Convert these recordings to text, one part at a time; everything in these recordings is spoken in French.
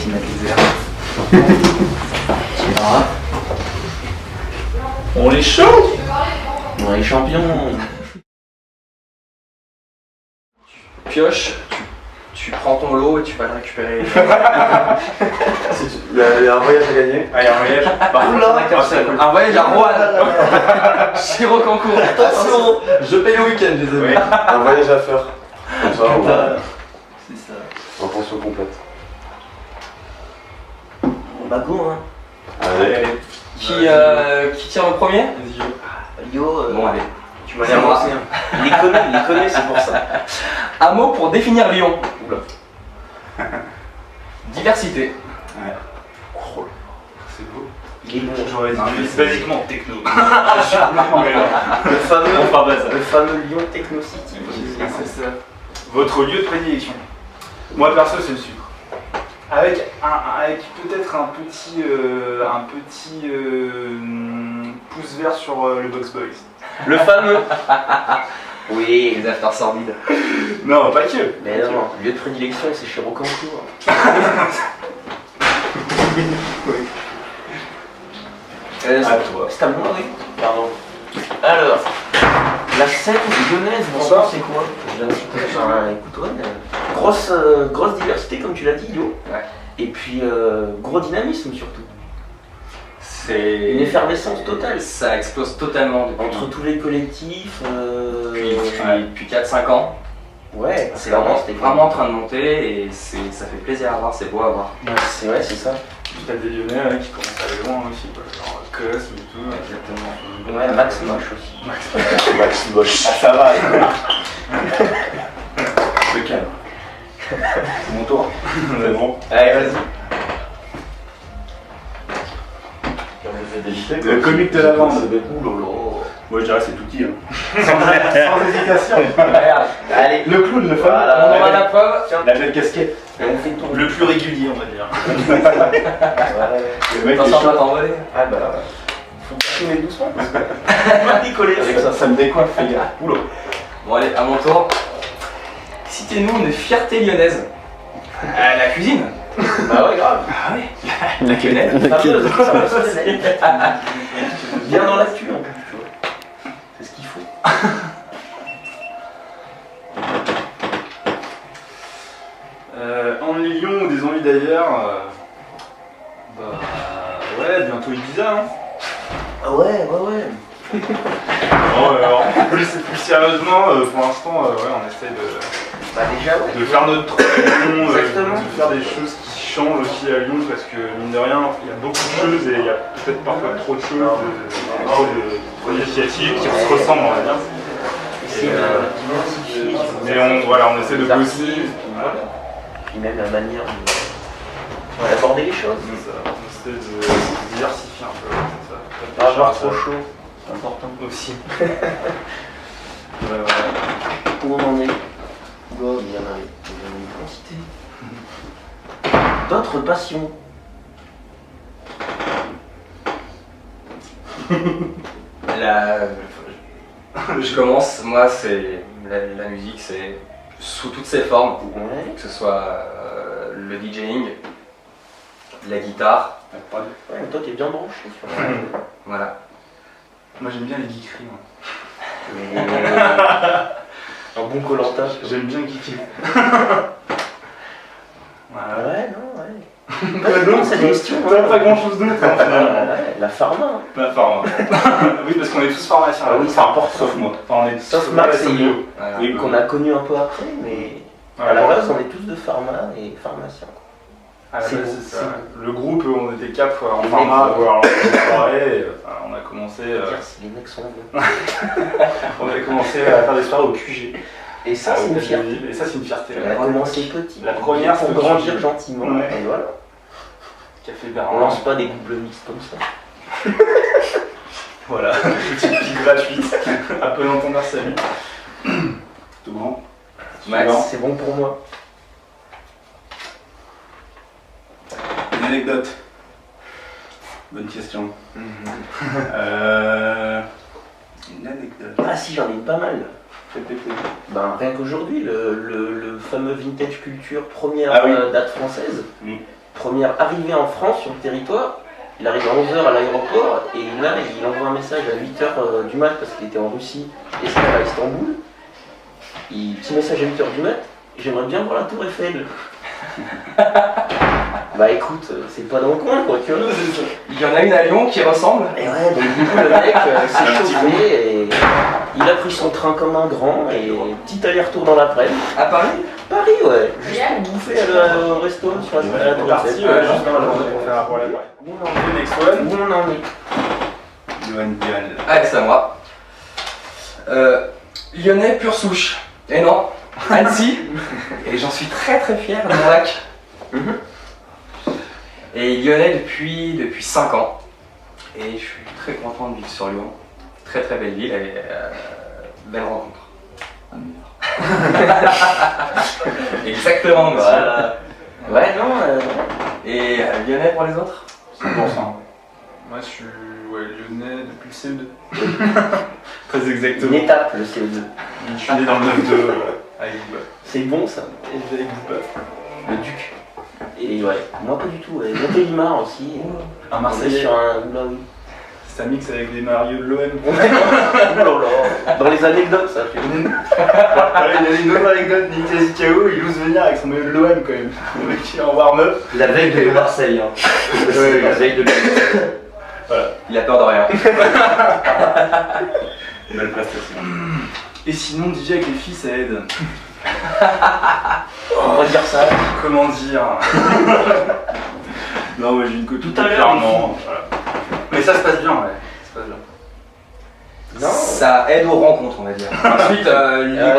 climatiseur. On est chaud. On est champions. Pioche, tu prends ton lot et tu vas le récupérer. Il y a un voyage à gagner. Ah, il y a un voyage. Un voyage à Roanne. Chez Rocancourt. Attention, je paye le week-end, les amis. Un voyage à faire. Comme ça, on va C'est ça. en pension complète. Bah go hein. Allez. Qui tire le premier? Yo, Bon, allez. tu m'as l'air lancé. Il les connaît, c'est pour ça. Un mot pour définir Lyon. Oula. Diversité. Ouais. Oh, c'est beau. Il est bon. J'aurais dit Basiquement techno. Le fameux Lyon Techno City. C'est ça. Votre lieu de prédilection. Moi perso c'est le sucre. Avec peut-être un petit pouce vert sur le Box Boys. Le fameux. Oui. Les afters sordides. Non, pas que. Mais non, lieu de prédilection, c'est chez Rocancourt. À toi. C'est à moi, oui. Pardon. Alors, la scène lyonnaise, Bonsoir. c'est quoi? Écoute, ouais, grosse diversité, comme tu l'as dit, Yo. Ouais. Et puis, gros dynamisme surtout. C'est Une effervescence totale. Ça explose totalement depuis, Entre tous les collectifs. depuis 4-5 ans. Ouais, C'est vraiment en train de monter et ça fait plaisir à voir, c'est beau à voir. C'est vrai, c'est ça. T'as des Lyonnais qui commencent à aller loin aussi, quoi. Genre Cosme et tout. Exactement. Ouais, Max Moche aussi. Max Moche. Ah, ça va. Se calme. C'est mon tour. C'est bon. Allez, vas-y. Le comique de la vente. Moi je dirais c'est tout qui. Sans hésitation. Regarde. Allez, Le clown, le fameux. Voilà. On aura la preuve. La belle casquette. et on fait tourner. Le plus régulier, on va dire. Le mec T'en est sors pas chaud. t'envoler. Ah bah, faut fumer doucement parce que. Pas décoller avec ça. Ça me décoiffe, fais gaffe. Oula. Bon allez, à mon tour. Citez-nous une fierté lyonnaise. La cuisine. Bah ouais, grave. Ah oui. La quenelle. Fameuse, bien dans l'actu en plus, tu vois. C'est ce qu'il faut. Envie Lyon ou des envies d'ailleurs. Bah ouais, bientôt Ibiza. Hein. Ah ouais. Bon, alors, plus sérieusement, pour l'instant, ouais, on essaie Bah déjà, ouais. de faire notre truc à Lyon, Exactement. de faire des choses qui changent aussi à Lyon parce que mine de rien, il y a beaucoup de choses et il y a peut-être parfois trop de choses, trop d'initiatives qui se ressemblent, on va dire. C'est diversifié. Mais on essaie de bosser. Puis même la manière d'aborder les choses. On essaie de diversifier un peu. C'est ça. Pas avoir trop chaud, c'est important. Aussi. Où on en est? Go, il y en a une quantité. D'autres passions. Je commence, moi c'est la musique, c'est sous toutes ses formes, Ouais. que ce soit le DJing, la guitare, Ouais, mais toi t'es bien branché sur voilà. Moi j'aime bien les geekeries. Mais... Un bon Koh-Lanta. J'aime bien geeker. Voilà. Ouais, non, ouais. Non, cette question. T'as pas grand chose d'autre hein, finalement. Ouais, la pharma. Hein. Pas pharma. Oui, parce qu'on est tous pharmaciens. Ah oui, c'est important. Sauf moi. Enfin, on est Sauf tous Max et pharmaciens. Yo. Voilà. Oui, Qu'on a connu un peu après, mais à la base on est tous de pharma et pharmaciens. À la C'est base, bon, c'est c'est ça. Le groupe, on était 4 en Les pharma, mecs, voir la soirée. Et, enfin, on a commencé Dire si les mecs sont bons. à faire des soirées au QG. Et ça, c'est une fierté. Et ça, c'est une fierté. On a commencé petit. La première, pour c'était grandir QG. gentiment. Ouais. Et voilà. Café On Berlin. lance pas des couples mixtes comme ça. Voilà, petite pique gratuite. Appelez entendre salut. Tout grand. Max, C'est bon pour moi. Une anecdote. Bonne question. Une anecdote. Ah si, j'en ai pas mal. Ben, rien qu'aujourd'hui, le fameux Vintage Culture, première Ah oui. date française. Mm. première arrivée en France sur le territoire. Il arrive à 11h à l'aéroport et là il envoie un message à 8h du mat parce qu'il était en Russie, escale à Istanbul. Petit message à 8h du mat, j'aimerais bien voir la tour Eiffel. Bah écoute, c'est pas dans le coin quoi, tu vois. Il y en a une à Lyon qui ressemble. Et ouais, donc du coup le mec s'est chauffé et il a pris son train comme un grand et petit aller-retour dans l'après-midi. À Paris? Paris ouais, juste pour bouffer au resto sur la tour Parti, Eiffel. juste dans la journée pour faire un pour la Paris. Où on en est? Next one. Où on en est? Johan Vial. Allez, c'est à moi. Lyonnais pure souche. Et non, Annecy. Et j'en suis très très fier de mon lac. Et Lyonnais depuis 5 ans. Et je suis très content de vivre sur Lyon. Très très belle ville et belle rencontre. Exactement, monsieur. Voilà. Ouais, non. Et Lyonnais pour les autres? 100%. Moi je suis lyonnais depuis le CE2. Très Une exactement. étape le CE2. Je suis né dans le 9-2 avec Bouba. C'est bon ça. Avec Bouba. Le Duc. Et ouais, moi pas du tout. Montélimar aussi. Un On est Marseillais. sur un. Là oui. Ça mixe avec des Mario de l'OM. Oh là là. Dans les anecdotes ça. Il y a une autre anecdote, Nicolas Zikao, il ose venir avec son maillot de l'OM quand même. Le mec qui est en warm-up. La veille de Marseille. Hein. Ouais, La veille de Voilà. Il a peur de rien. Belle prestation. Et sinon, DJ avec les filles, ça aide. On va dire ça. Comment dire? Non, ouais, j'ai une copine. Tout à l'heure, clairement. Voilà. Mais ça se passe bien, ouais. Ça se passe bien. Non. Ça aide aux rencontres, on va dire. Ensuite, libre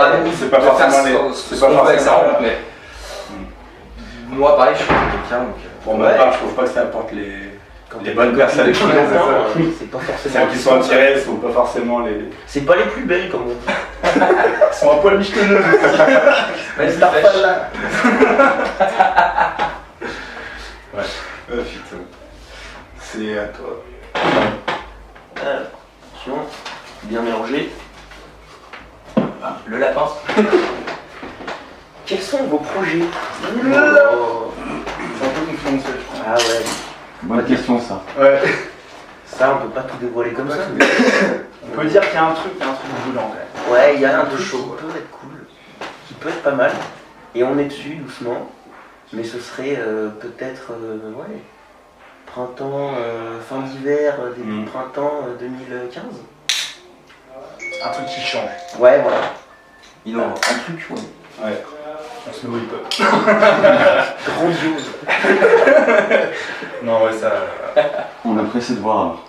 à nous c'est pas de faire forcément ce qu'on veut avec sa rencontre, mais moi, pareil, je suis quelqu'un, donc... Pour ma Ouais. part, je trouve pas que ça apporte les bonnes Ouais, personnes. c'est ça. C'est pas forcément. Celles qui sont attirées sont pas forcément les. C'est pas les plus belles comme on dit. Elles sont un poil michetonneuses. Vas-y, Star pêche. pas là. Putain. C'est à toi. Attention, bien mélangé. Le lapin. Quels sont vos projets? C'est un peu confidentiel, je crois. Ah ouais. Bonne question ça. Ouais. Ça, on peut pas tout dévoiler comme ça. On peut dire qu'il y a un truc brûlant quand même. Ouais, il y a un peu chaud, qui peut être cool, qui peut être pas mal. Et on est dessus doucement. Mais ce serait peut-être ouais, printemps, fin d'hiver, début de printemps 2015. Un truc qui change. Ouais, voilà. Innovant. Un truc, ouais. Ouais. On se met au hip-hop. Grandiose. Non, ouais, ça. On a pressé de voir alors.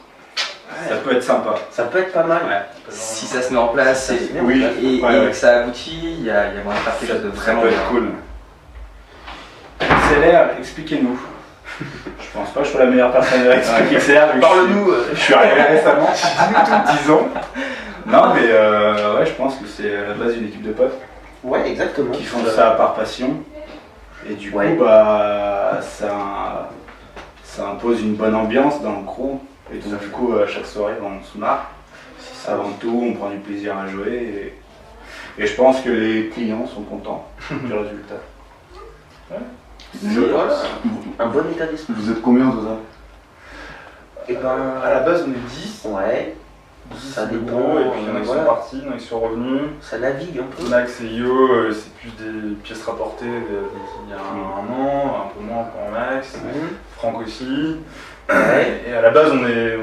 Ça peut être sympa. Ça peut être pas mal. Ouais. Si ça se met en place Ça se met en Oui, place. et ouais. que ça aboutit, il y a moyen de faire quelque chose de Ça vraiment peut bien. être cool. CLR, expliquez-nous. Je pense pas que je sois la meilleure personne à expliquer CLR. vu que Parle-nous. Je suis arrivé récemment, dis-nous tout, disons. Non, mais ouais, je pense que c'est à la base d'une équipe de potes Ouais, exactement. qui font ça par passion. Et du coup, Ouais. bah, ça impose une bonne ambiance dans le crew. Et donc, du coup, à chaque soirée, on se marre. Avant tout, on prend du plaisir à jouer. Et je pense que les clients sont contents du résultat. Voilà. Un bon état d'esprit. Vous êtes combien au total? Et ben, À la base, on est 10. ouais, 10 Ça le dépend, gros, et puis il y en a qui voilà. sont partis, il y en a qui sont revenus. ça navigue un peu. Max et Yo, c'est plus des pièces rapportées d'il y a un an, un peu moins pour Max. Mhm. Franck aussi. Ouais. Et à la base, on est un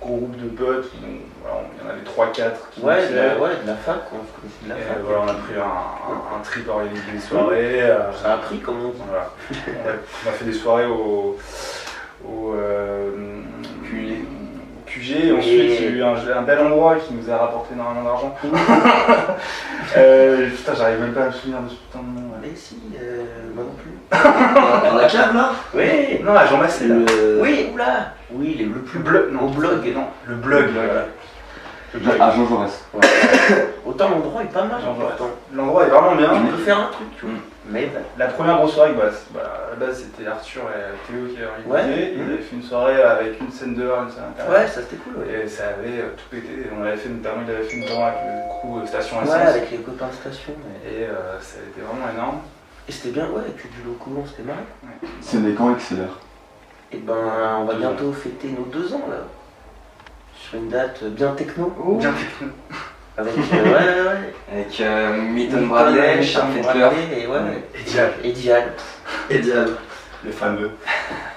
gros groupe de potes. Donc, voilà, il y en avait 3-4 qui Ouais, bossent. ouais, de la fac, quoi. On se connaissait de la Et fac. voilà, on a pris un trip à organiser des soirées. Ça a pris, comme on dit. Voilà. On a fait des soirées au QG. Ensuite, il y a eu un bel endroit qui nous a rapporté énormément d'argent. Putain, j'arrive même pas à me souvenir de ce putain de nom. Mais si, moi non plus. Dans la cave là? Oui, Non, à Jean-Max, c'est le. oui, oula. Oui, le plus blog. Non, au blog. Non, le blog. Voilà. Le blog. À Jean Jaurès. Autant l'endroit est pas mal, Jean Jaurès. pourtant. L'endroit est vraiment bien. On peut faire un truc, tu vois. Mais bah, La première grosse soirée, à la base c'était Arthur et Théo qui avaient organisé. Ouais. Ils avaient fait une soirée avec une scène dehors, une scène intérieure. ouais, ça c'était cool, ouais. Et ça avait tout pété. On avait fait notamment, il avait fait notamment avec le crew Station Ouais, Essence. avec les copains de station. Ouais. Et ça a été vraiment énorme. Et c'était bien, ouais, que du loco, on s'était marré. C'est né quand XLR? Et ben, on va bientôt fêter nos 2 ans là. Sur une date bien techno. Bien Avec, ouais. Avec Milton Bradley, Charles Fettler. Et ouais. Et Dial. Et Dial. Le fameux.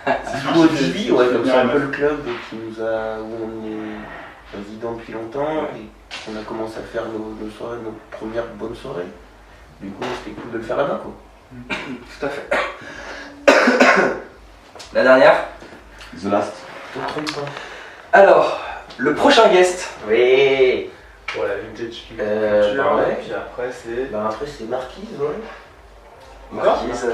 Du coup, Divi, ouais, comme c'est un peu le club qui nous a, où on est résident depuis longtemps et on a commencé à faire nos soirées, nos premières bonnes soirées. Du coup, c'était cool de le faire là-bas, quoi. Tout à fait. La dernière. The Last. Je te trompe pas. Alors, le prochain guest. Oui. Voilà, Vintage Culture, ouais. puis après c'est... Ben après, c'est Marquise, ouais. Marquise,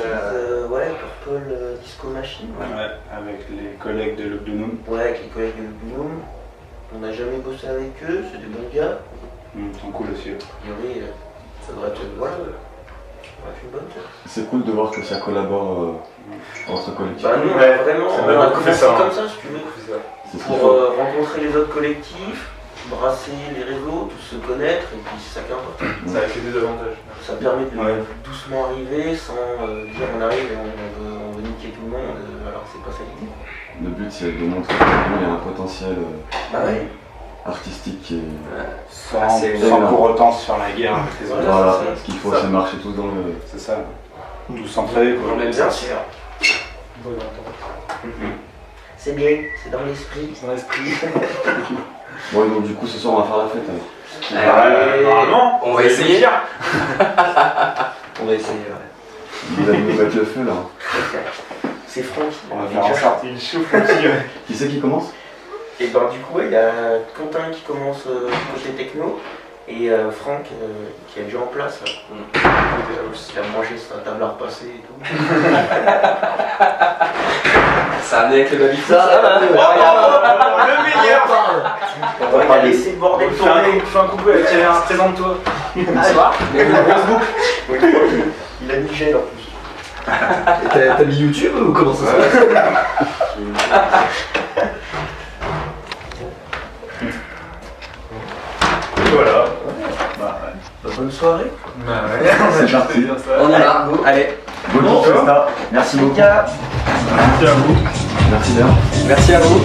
Ouais, Purple Disco Machine. Ouais, avec les collègues de Lockdown. Ouais, avec les collègues de Bloom. On n'a jamais bossé avec eux, c'est des bons gars. Ils sont cool aussi. A priori, ça devrait être voilà, une bonne chose. C'est cool de voir que ça collabore entre collectifs. Bah nous, Ouais, vraiment, c'est on vraiment a fait commencé ça, hein. comme ça, si tu veux. C'est ce qu'il Pour faut. rencontrer les autres collectifs, brasser les réseaux, tous se connaître, et puis c'est ça qui est important. Ça a que des avantages. Ça permet de Ouais. doucement arriver sans dire on arrive et on veut niquer tout le monde, alors c'est pas ça l'idée. Le but c'est de montrer qu'il y a un potentiel Bah ouais. artistique qui est... Sans, c'est sans pour autant se faire la guerre avec les autres. Voilà, Voilà, c'est ça. ce qu'il faut Ça. c'est marcher tous dans le... C'est ça. Tout s'entraider quoi. On aime bien sûr. C'est bien, c'est dans l'esprit. Dans l'esprit. Bon et donc du coup ce soir on va faire la fête alors. Normalement, on va essayer. On va essayer, ouais. Il va nous mettre le feu là. C'est Francky. On va faire en sorte. il chauffe le petit, ouais. Qui c'est qui commence? Et ben du coup, il y a Quentin qui commence côté techno et Franck qui est déjà en place là. Il a mangé sa table à repasser et tout. Ça a amené avec le baby foot. Le meilleur. On va laisser le bordel tourner. Fais un couple avec Thierry, présente-toi. Bonsoir. Il a nickel en plus. T'as mis YouTube ou comment ça se passe? Voilà. Bah, Bonne soirée. Bah ouais, C'est parti. On y va. Allez. Bonne festa. Merci beaucoup. Merci à vous. Merci bien. Merci à vous.